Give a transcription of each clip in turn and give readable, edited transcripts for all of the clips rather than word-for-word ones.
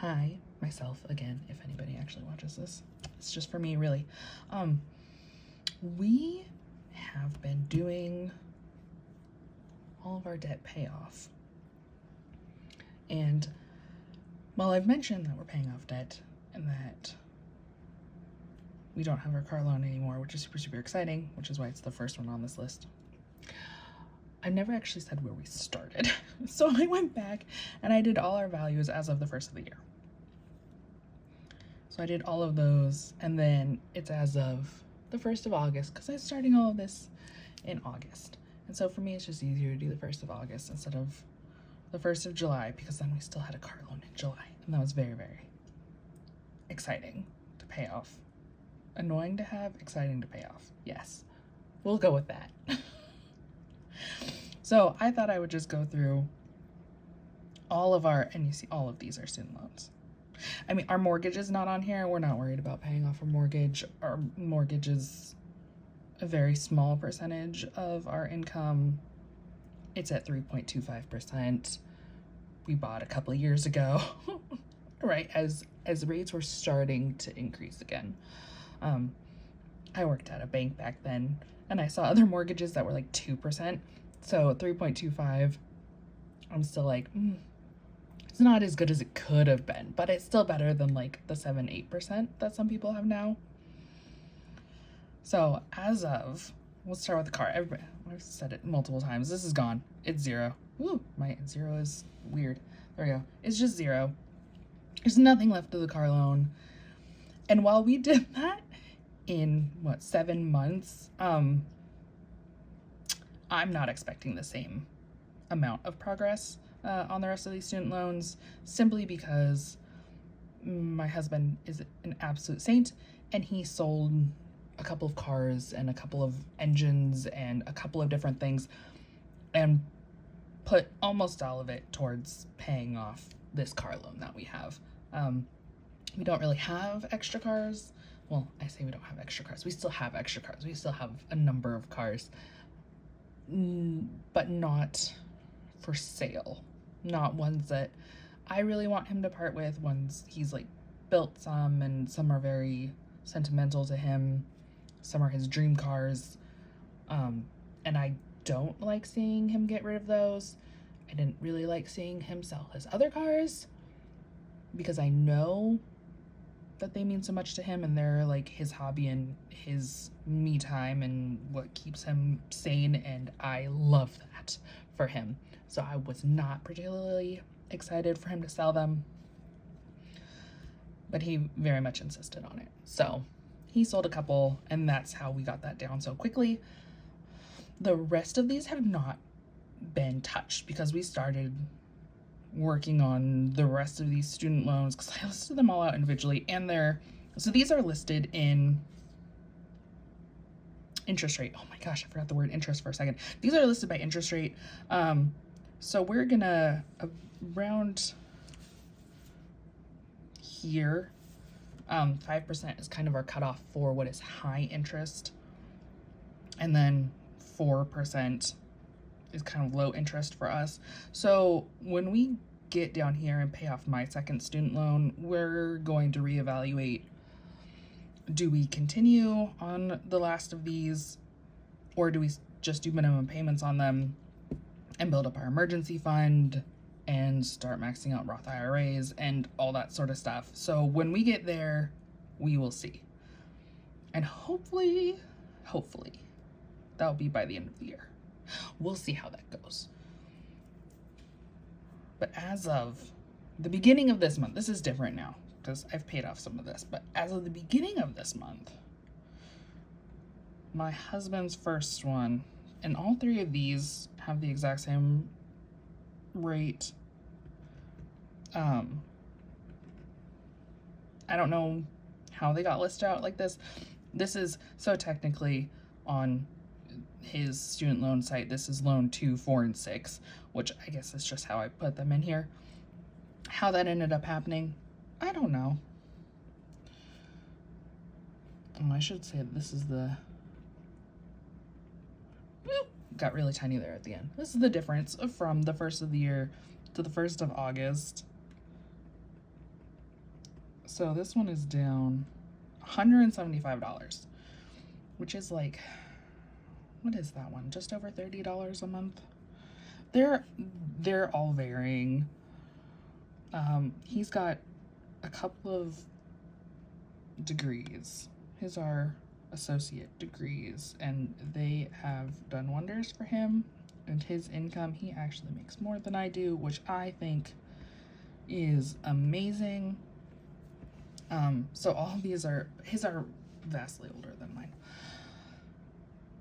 Hi, myself again, if anybody actually watches this. It's just for me, really. We have been doing all of our debt payoff. And while I've mentioned that we're paying off debt and that we don't have our car loan anymore, which is super, super exciting, which is why it's the first one on this list, I've never actually said where we started. So I went back and I did all our values as of the first of the year. So I did all of those, and then it's as of the 1st of August, because I'm starting all of this in August. And so for me, it's just easier to do the 1st of August instead of the 1st of July, because then we still had a car loan in July. And that was very, very exciting to pay off. Annoying to have, exciting to pay off. Yes, we'll go with that. So I thought I would just go through all of our, and you see all of these are student loans. I mean, our mortgage is not on here. We're not worried about paying off our mortgage. Our mortgage is a very small percentage of our income. It's at 3.25%. We bought a couple of years ago, right? As rates were starting to increase again. I worked at a bank back then, and I saw other mortgages that were like 2%. So 3.25, I'm still like, it's not as good as it could have been, but it's still better than like the 7-8% that some people have now. So as of, we'll start with the car. I've said it multiple times. This is gone. It's zero. Woo, my zero is weird. There we go. It's just zero. There's nothing left of the car loan. And while we did that in 7 months, I'm not expecting the same amount of progress on the rest of these student loans, simply because my husband is an absolute saint, and he sold a couple of cars and a couple of engines and a couple of different things and put almost all of it towards paying off this car loan that we have. We don't really have extra cars. Well, I say we don't have extra cars. We still have extra cars. We still have a number of cars, but not for sale. Not ones that I really want him to part with. Ones he's like built some, and some are very sentimental to him. Some are his dream cars. And I don't like seeing him get rid of those. I didn't really like seeing him sell his other cars, because I know that they mean so much to him, and they're like his hobby and his me time and what keeps him sane, and I love that for him. So I was not particularly excited for him to sell them, but he very much insisted on it. So he sold a couple, and that's how we got that down so quickly. The rest of these have not been touched, because we started working on the rest of these student loans, because I listed them all out individually, and so these are listed in interest rate. Oh my gosh, I forgot the word interest for a second. These are listed by interest rate. So we're gonna, around here, 5% is kind of our cutoff for what is high interest, and then 4% is kind of low interest for us. So when we get down here and pay off my second student loan, we're going to reevaluate, do we continue on the last of these, or do we just do minimum payments on them and build up our emergency fund and start maxing out Roth IRAs and all that sort of stuff. So when we get there, we will see. And hopefully, that'll be by the end of the year. We'll see how that goes. But as of the beginning of this month, this is different now because I've paid off some of this, but as of the beginning of this month, my husband's first one, and all three of these have the exact same rate. I don't know how they got listed out like this. This is, so technically on his student loan site, this is loan 2, 4, and 6, which I guess is just how I put them in here. How that ended up happening, I don't know. Oh, I should say this is the, got really tiny there at the end. This is the difference from the 1st of the year to the 1st of August. So this one is down $175, which is like, what is that one? Just over $30 a month. They're all varying. He's got a couple of degrees. His are associate degrees, and they have done wonders for him and his income. He actually makes more than I do, which I think is amazing. So all of his are vastly older than mine,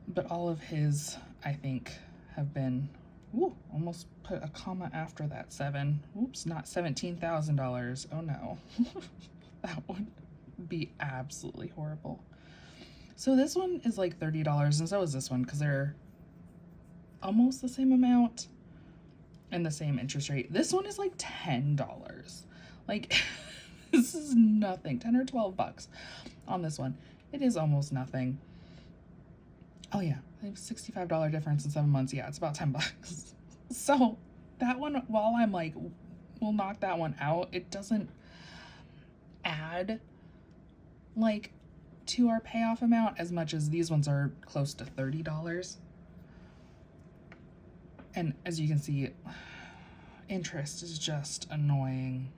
but all of his, I think, have been, ooh, almost put a comma after that 7. Oops, not $17,000. Oh no. That would be absolutely horrible. So this one is like $30, and so is this one, because they're almost the same amount and the same interest rate. This one is like $10. Like, this is nothing. 10 or 12 bucks on this one. It is almost nothing. Oh yeah, $65 difference in 7 months. Yeah, it's about 10 bucks. So that one, while I'm like, we'll knock that one out, it doesn't add like to our payoff amount as much as these ones are close to $30. And as you can see, interest is just annoying.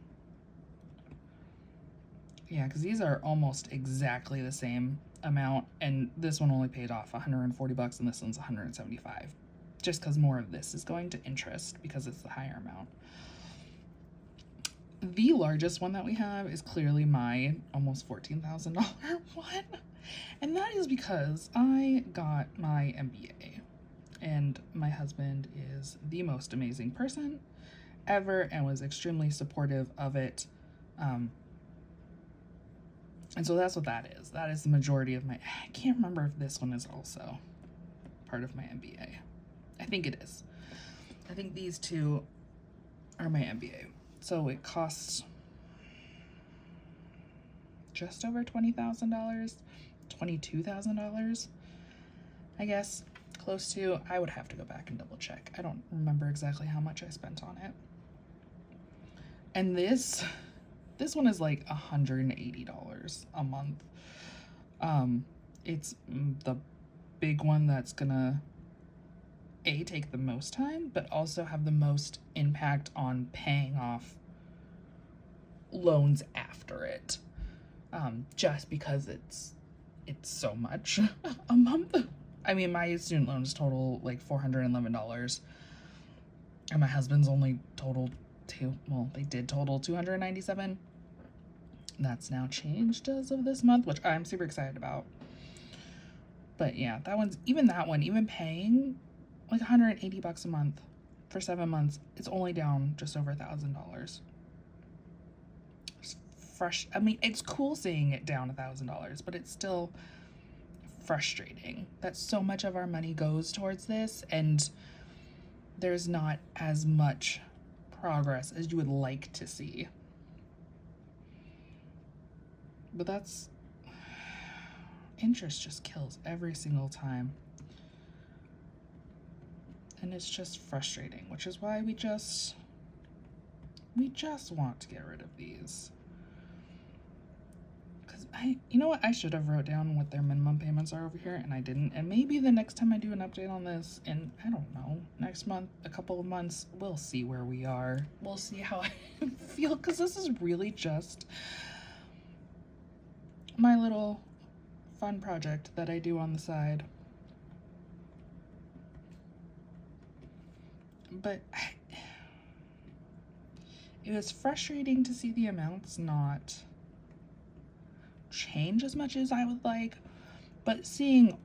Yeah, because these are almost exactly the same amount, and this one only paid off 140 bucks and this one's 175, just because more of this is going to interest because it's the higher amount. The largest one that we have is clearly my almost $14,000 one, and that is because I got my MBA, and my husband is the most amazing person ever and was extremely supportive of it. And so that's what that is. That is the majority of my, I can't remember if this one is also part of my MBA. I think it is. I think these two are my MBA. So it costs just over $20,000, $22,000, I guess, close to. I would have to go back and double check. I don't remember exactly how much I spent on it. And this one is like $180 a month. It's the big one that's gonna take the most time, but also have the most impact on paying off loans after it. Just because it's so much a month. I mean, my student loans total like $411, and my husband's only totaled they did total $297. That's now changed as of this month, which I'm super excited about. But yeah, even paying like 180 bucks a month for 7 months, it's only down just over $1,000. Fresh. I mean, it's cool seeing it down $1,000, but it's still frustrating that so much of our money goes towards this, and there's not as much progress as you would like to see. But that's, interest just kills every single time. And it's just frustrating, which is why we just want to get rid of these. Because you know what, I should have wrote down what their minimum payments are over here, and I didn't. And maybe the next time I do an update on this, in, I don't know, next month, a couple of months, we'll see where we are. We'll see how I feel, because this is really just my little fun project that I do on the side. But it was frustrating to see the amounts not change as much as I would like, but seeing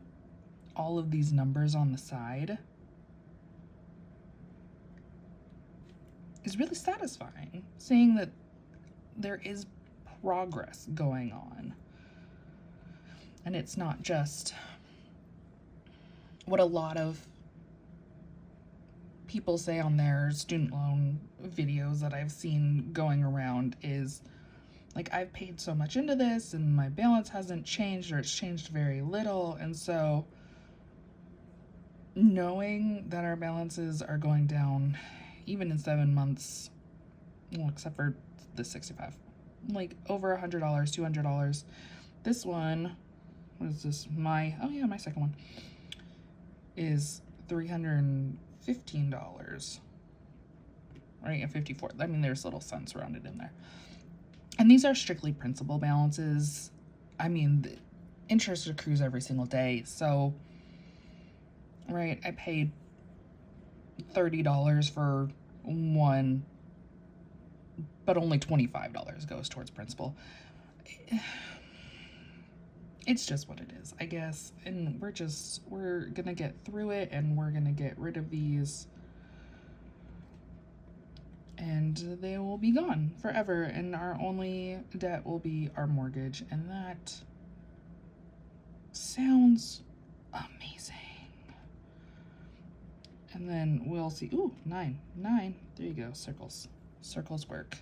all of these numbers on the side is really satisfying, seeing that there is progress going on. And it's not just what a lot of people say on their student loan videos that I've seen going around is like, I've paid so much into this and my balance hasn't changed, or it's changed very little. And so knowing that our balances are going down even in 7 months, well, except for the 65 like over $100, $200. This one, what is this? My second one is $315, right? And 54. I mean, there's little cents rounded in there. And these are strictly principal balances. I mean, the interest accrues every single day. So, right, I paid $30 for one, but only $25 goes towards principal. It's just what it is, I guess. And we're gonna get through it, and we're gonna get rid of these, and they will be gone forever, and our only debt will be our mortgage, and that sounds amazing. And then we'll see. Ooh, 9. There you go. Circles work.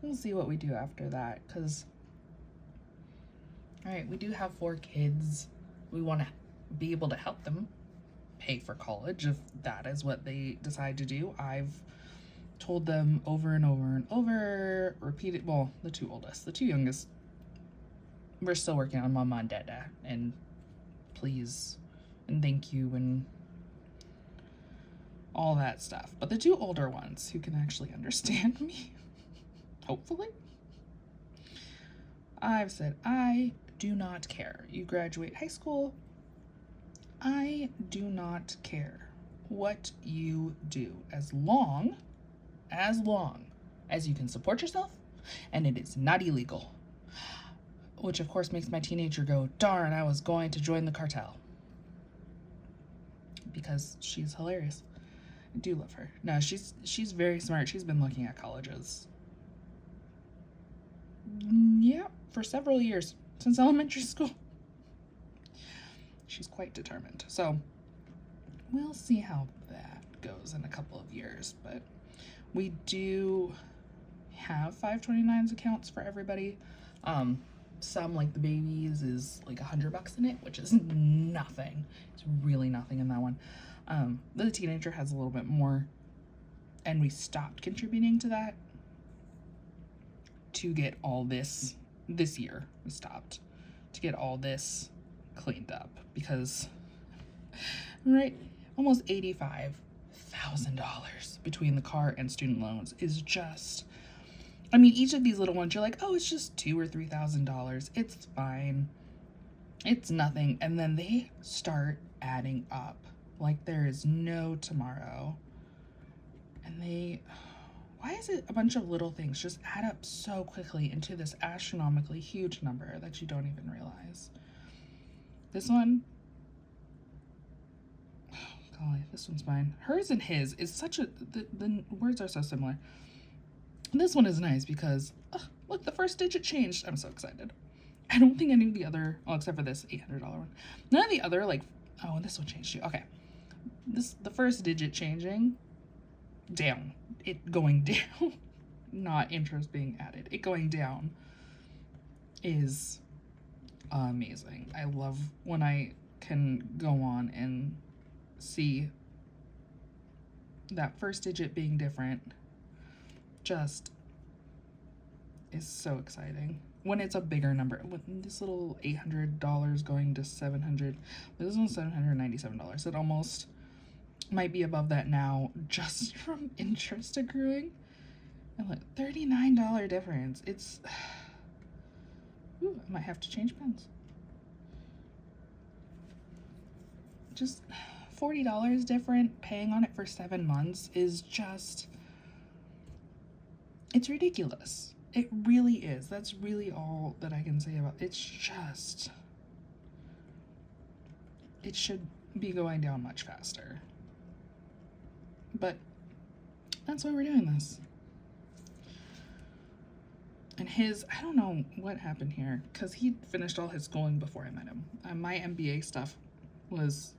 We'll see what we do after that, because all right, we do have 4 kids. We want to be able to help them pay for college if that is what they decide to do. I've told them over and over and over, repeated, well, the 2 oldest, the 2 youngest, we're still working on mama and dada, and please and thank you and all that stuff. But the 2 older ones who can actually understand me, hopefully, I've said, I do not care. You graduate high school, I do not care what you do as long as you can support yourself and it is not illegal. Which of course makes my teenager go, darn, I was going to join the cartel. Because she's hilarious. I do love her. No, she's very smart. She's been looking at colleges. Yeah, for several years, since elementary school. She's quite determined. So we'll see how that goes in a couple of years. But we do have 529's accounts for everybody. Some, like the babies, is like $100 in it, which is nothing. It's really nothing in that one. The teenager has a little bit more, and we stopped contributing to that to get all this year. We stopped to get all this cleaned up because, right, almost $85,000 between the car and student loans is just, I mean, each of these little ones, you're like, oh, it's just $2,000 or $3,000. It's fine. It's nothing. And then they start adding up like there is no tomorrow. And why is it a bunch of little things just add up so quickly into this astronomically huge number that you don't even realize? This one, oh golly, this one's mine. Hers and his is such a, the words are so similar. This one is nice because, look, the first digit changed. I'm so excited. I don't think any of the other, well, except for this $800 one. None of the other, like, oh, and this one changed too. Okay. The first digit changing, down. It going down, not interest being added. It going down is amazing. I love when I can go on and see that first digit being different. Just is so exciting when it's a bigger number. When this little $800 going to $700, this one's $797. It almost might be above that now just from interest accruing. And look, $39 difference. It's, ooh, I might have to change pens. Just $40 different, paying on it for 7 months is just, it's ridiculous. It really is. That's really all that I can say about it. It's just, it should be going down much faster. But that's why we're doing this. And his, I don't know what happened here, because he finished all his schooling before I met him. My MBA stuff was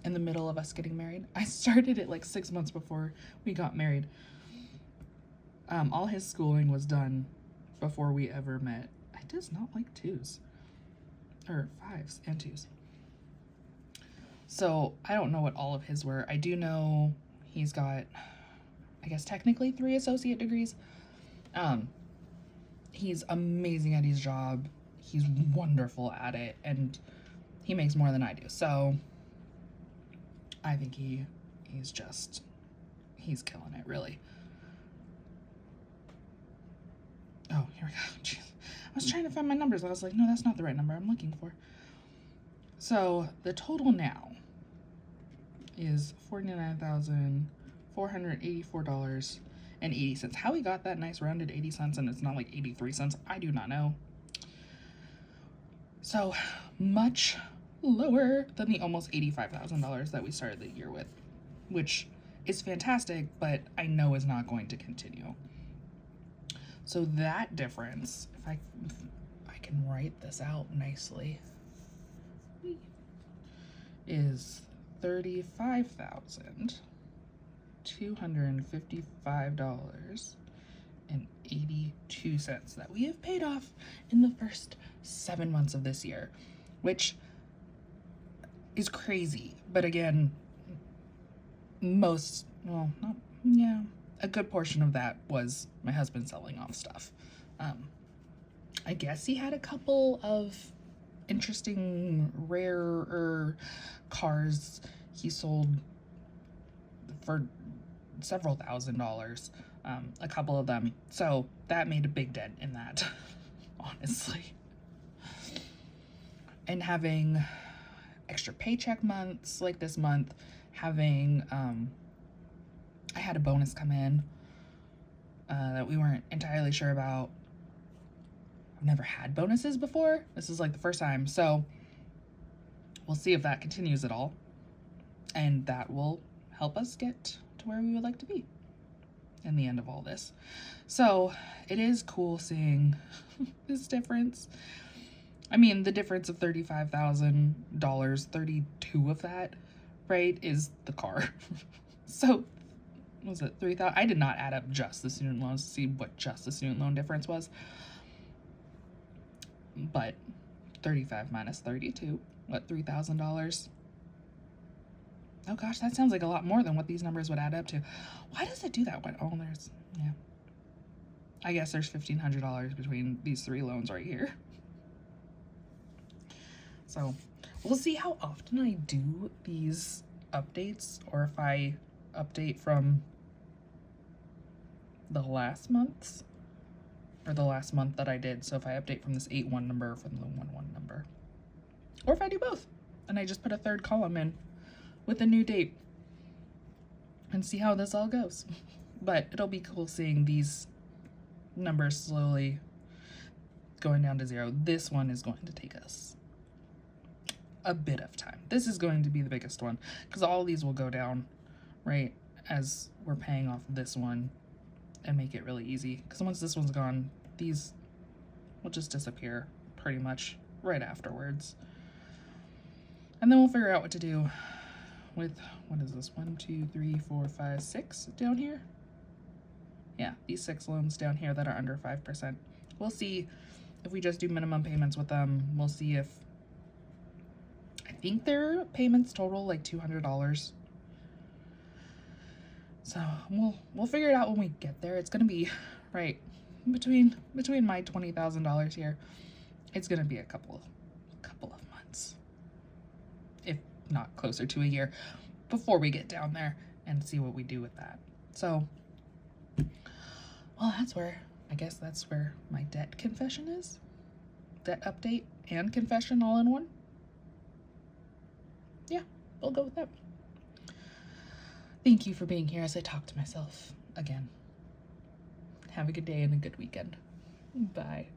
in the middle of us getting married. I started it like 6 months before we got married. All his schooling was done before we ever met. I does not like 2s. Or 5s and 2s. So I don't know what all of his were. I do know he's got I guess technically 3 associate degrees. He's amazing at his job. He's wonderful at it, and he makes more than I do. So I think he's killing it, really. Oh, here we go. Jeez. I was trying to find my numbers. I was like, no, that's not the right number I'm looking for. So the total now is $49,484.80. How we got that nice rounded 80 cents and it's not like 83 cents, I do not know. So much lower than the almost $85,000 that we started the year with, which is fantastic, but I know is not going to continue. So that difference, if I can write this out nicely, is $35,255.82 that we have paid off in the first 7 months of this year, which is crazy. But again, a good portion of that was my husband selling off stuff. I guess he had a couple of interesting, rarer cars he sold for several $1,000s, a couple of them. So that made a big dent in that, honestly. And having extra paycheck months like this month, having, I had a bonus come in that we weren't entirely sure about. I've never had bonuses before. This is like the first time. So we'll see if that continues at all. And that will help us get to where we would like to be in the end of all this. So it is cool seeing this difference. I mean, the difference of $35,000, 32 of that, right, is the car. So was it 3,000? I did not add up just the student loans to see what just the student loan difference was. But 35 minus 32, what, $3,000? Oh gosh, that sounds like a lot more than what these numbers would add up to. Why does it do that? Oh, yeah. I guess there's $1,500 between these 3 loans right here. So we'll see how often I do these updates, or if I update from the last month's, or the last month that I did. So if I update from this 8-1 number or from the 1-1 number, or if I do both and I just put a third column in with a new date and see how this all goes. But it'll be cool seeing these numbers slowly going down to 0. This one is going to take us a bit of time. This is going to be the biggest one because all these will go down, right, as we're paying off this one and make it really easy. Because once this one's gone, these will just disappear pretty much right afterwards. And then we'll figure out what to do with, what is this, 1, 2, 3, 4, 5, 6 down here? Yeah, these 6 loans down here that are under 5%. We'll see if we just do minimum payments with them. We'll see if, I think their payments total like $200. So we'll figure it out when we get there. It's gonna be right between my $20,000 here. It's gonna be a couple of months, if not closer to a year, before we get down there and see what we do with that. So, well, I guess that's where my debt confession is. Debt update and confession all in one. Yeah, we'll go with that. Thank you for being here as I talk to myself again. Have a good day and a good weekend. Bye.